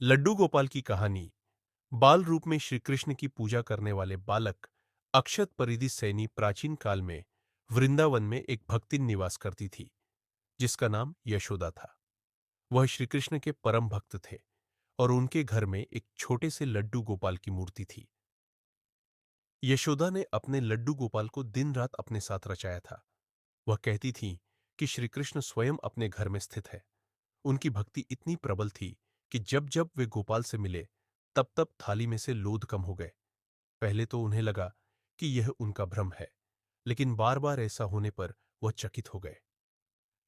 लड्डू गोपाल की कहानी। बाल रूप में श्री कृष्ण की पूजा करने वाले बालक अक्षत परिधि सैनी प्राचीन काल में वृंदावन में एक भक्तिन निवास करती थी, जिसका नाम यशोदा था। वह श्री कृष्ण के परम भक्त थे और उनके घर में एक छोटे से लड्डू गोपाल की मूर्ति थी। यशोदा ने अपने लड्डू गोपाल को दिन रात अपने साथ रचाया था। वह कहती थी कि श्री कृष्ण स्वयं अपने घर में स्थित है। उनकी भक्ति इतनी प्रबल थी कि जब जब वे गोपाल से मिले, तब तब थाली में से लोध कम हो गए। पहले तो उन्हें लगा कि यह उनका भ्रम है, लेकिन बार बार ऐसा होने पर वह चकित हो गए।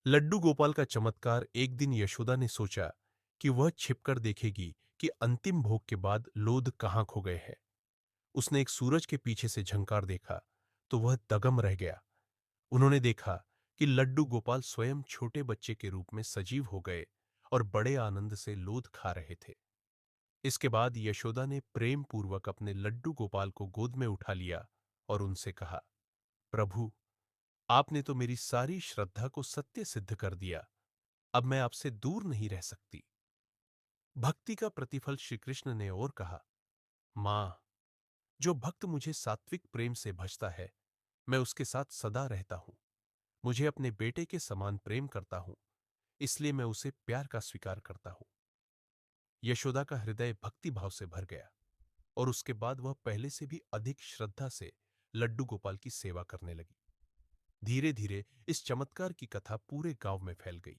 लड्डू गोपाल का चमत्कार एक दिन यशोदा ने सोचा कि वह छिपकर देखेगी कि अंतिम भोग के बाद लोध कहाँ खो गए हैं। उसने एक सूरज के पीछे से झंकार देखा तो वह दगम रह गया। उन्होंने देखा कि लड्डू गोपाल स्वयं छोटे बच्चे के रूप में सजीव हो गए और बड़े आनंद से लोध खा रहे थे। इसके बाद यशोदा ने प्रेम पूर्वक अपने लड्डू गोपाल को गोद में उठा लिया और उनसे कहा, प्रभु, आपने तो मेरी सारी श्रद्धा को सत्य सिद्ध कर दिया। अब मैं आपसे दूर नहीं रह सकती। भक्ति का प्रतिफल श्री कृष्ण ने और कहा, मां, जो भक्त मुझे सात्विक प्रेम से भजता है, मैं उसके साथ सदा रहता हूं। मुझे अपने बेटे के समान प्रेम करता हूं, इसलिए मैं उसे प्यार का स्वीकार करता हूं। यशोदा का हृदय भक्ति भाव से भर गया और उसके बाद वह पहले से भी अधिक श्रद्धा से लड्डू गोपाल की सेवा करने लगी। धीरे धीरे इस चमत्कार की कथा पूरे गांव में फैल गई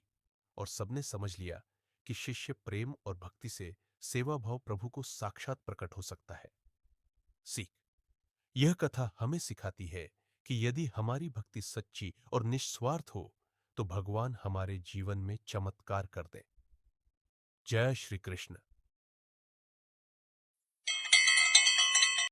और सबने समझ लिया कि शिष्य प्रेम और भक्ति से सेवा भाव प्रभु को साक्षात प्रकट हो सकता है। सीख। यह कथा हमें सिखाती है कि यदि हमारी भक्ति सच्ची और निस्वार्थ हो तो भगवान हमारे जीवन में चमत्कार कर दे। जय श्री कृष्ण।